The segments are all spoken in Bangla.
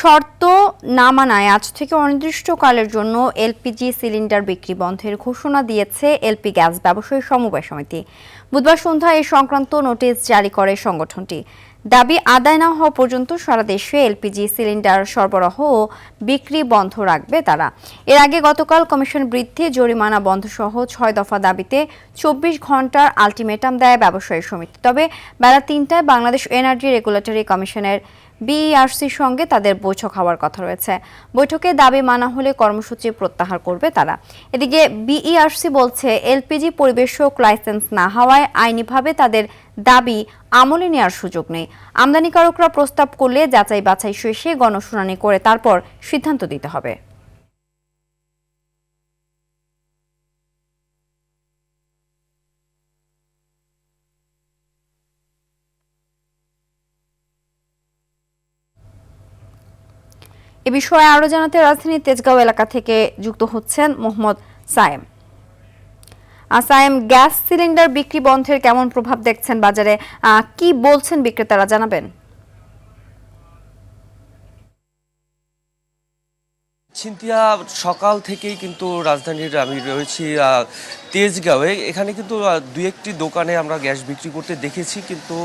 শর্ত না মানায় আজ থেকে অনির্দিষ্টকালের জন্য এলপিজি সিলিন্ডার বিক্রি বন্ধের ঘোষণা দিয়েছে এলপি গ্যাস ব্যবসায়ী সমবায় সমিতি। বুধবার সন্ধ্যায় এই সংক্রান্ত নোটিশ জারি করে সংগঠনটি। দাবি আদায় না হওয়া পর্যন্ত সারা দেশে এলপিজি সিলিন্ডার সরবরাহ ও বিক্রি বন্ধ রাখবে তারা। এর আগে গতকাল কমিশন বৃদ্ধি, জরিমানা বন্ধ সহ ৬ দফা দাবিতে ২৪ ঘন্টার আলটিমেটাম দেয় ব্যবসায়ী সমিতি। তবে বেলা ৩টায় বাংলাদেশ এনার্জি রেগুলেটরি কমিশনের বিইআরসির সঙ্গে তাদের বৈঠক হওয়ার কথা রয়েছে। বৈঠকে দাবি মানা হলে কর্মসূচি প্রত্যাহার করবে তারা। এদিকে বিইআরসি বলছে, এলপিজি পরিবেশক লাইসেন্স না হওয়ায় আইনিভাবে তাদের দাবি আমলে নেওয়ার সুযোগ নেই। আমদানিকারকরা প্রস্তাব করলে যাচাই বাছাই শেষে গণশুনানি করে তারপর সিদ্ধান্ত দিতে হবে। এ বিষয়ে আরো জানাতে রাজধানীর তেজগাঁও এলাকা থেকে যুক্ত হচ্ছেন মোহাম্মদ সায়েম। সায়েম, গ্যাস সিলিন্ডার বিক্রি বন্ধের কেমন প্রভাব দেখছেন বাজারে, কি বলছেন বিক্রেতারা, জানাবেন? ছিনতিয়া সকাল থেকেই কিন্তু রাজধানীর আমি রয়েছি তেজগাঁওয়ে। এখানে কিন্তু দুই একটি দোকানে আমরা গ্যাস বিক্রি করতে দেখেছি, কিন্তু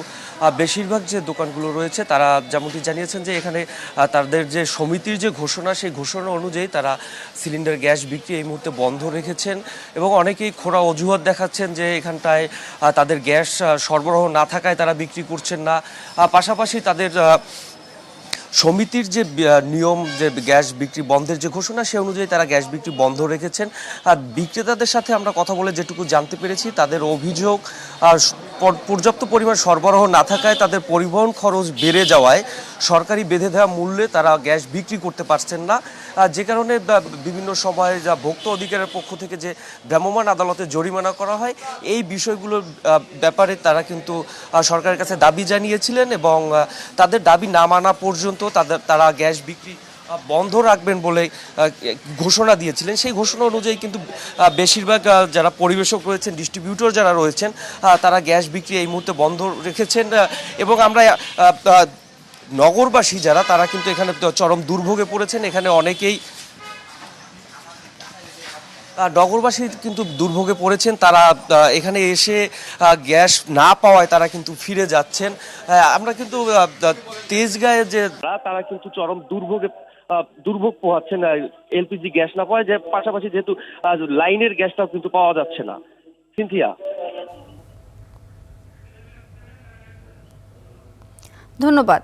বেশিরভাগ যে দোকানগুলো রয়েছে তারা যেমনটি জানিয়েছেন যে এখানে তাদের যে সমিতির যে ঘোষণা, সেই ঘোষণা অনুযায়ী তারা সিলিন্ডার গ্যাস বিক্রি এই মুহূর্তে বন্ধ রেখেছেন এবং অনেকেই খোঁড়া অজুহাত দেখাচ্ছেন যে এখানটায় তাদের গ্যাস সরবরাহ না থাকায় তারা বিক্রি করছেন না। পাশাপাশি তাদের সমিতির যে নিয়ম, যে গ্যাস বিক্রি বন্ধের যে ঘোষণা, সে অনুযায়ী তারা গ্যাস বিক্রি বন্ধ রেখেছেন। আর বিক্রেতাদের সাথে আমরা কথা বলে যেটুকু জানতে পেরেছি, তাদের অভিযোগ পর্যাপ্ত পরিমাণ সরবরাহ না থাকায় তাদের পরিবহন খরচ বেড়ে যাওয়ায় সরকারি বেঁধে দেওয়া মূল্যে তারা গ্যাস বিক্রি করতে পারছেন না, যে কারণে বিভিন্ন সময় যা ভোক্তা অধিকারের পক্ষ থেকে যে ভ্রাম্যমাণ আদালতে জরিমানা করা হয়, এই বিষয়গুলোর ব্যাপারে তারা কিন্তু সরকারের কাছে দাবি জানিয়েছিলেন এবং তাদের দাবি না মানা পর্যন্ত তারা গ্যাস বিক্রি বন্ধ রাখবেন বলে ঘোষণা দিয়েছিলেন। সেই ঘোষণা অনুযায়ী কিন্তু বেশিরভাগ যারা পরিবেশক রয়েছেন, ডিস্ট্রিবিউটর যারা রয়েছেন, তারা গ্যাস বিক্রি এই মুহূর্তে বন্ধ রেখেছেন এবং আমরা নগরবাসী যারা, তারা কিন্তু এখানে চরম দুর্ভোগে পড়েছেন। এখানে অনেকেই নগরবাসী কিন্তু দুর্ভোগে পড়েছেন। তারা এখানে এসে গ্যাস না পাওয়ায় তারা কিন্তু ফিরে যাচ্ছেন। আমরা কিন্তু তেজগাঁয়ে যে তারা কিন্তু চরম দুর্ভোগ পোহাচ্ছেন এলপিজি গ্যাস না পাওয়ায়, যে পাশাপাশি যেহেতু লাইনের গ্যাসটাও কিন্তু পাওয়া যাচ্ছে না। সিনথিয়া, ধন্যবাদ।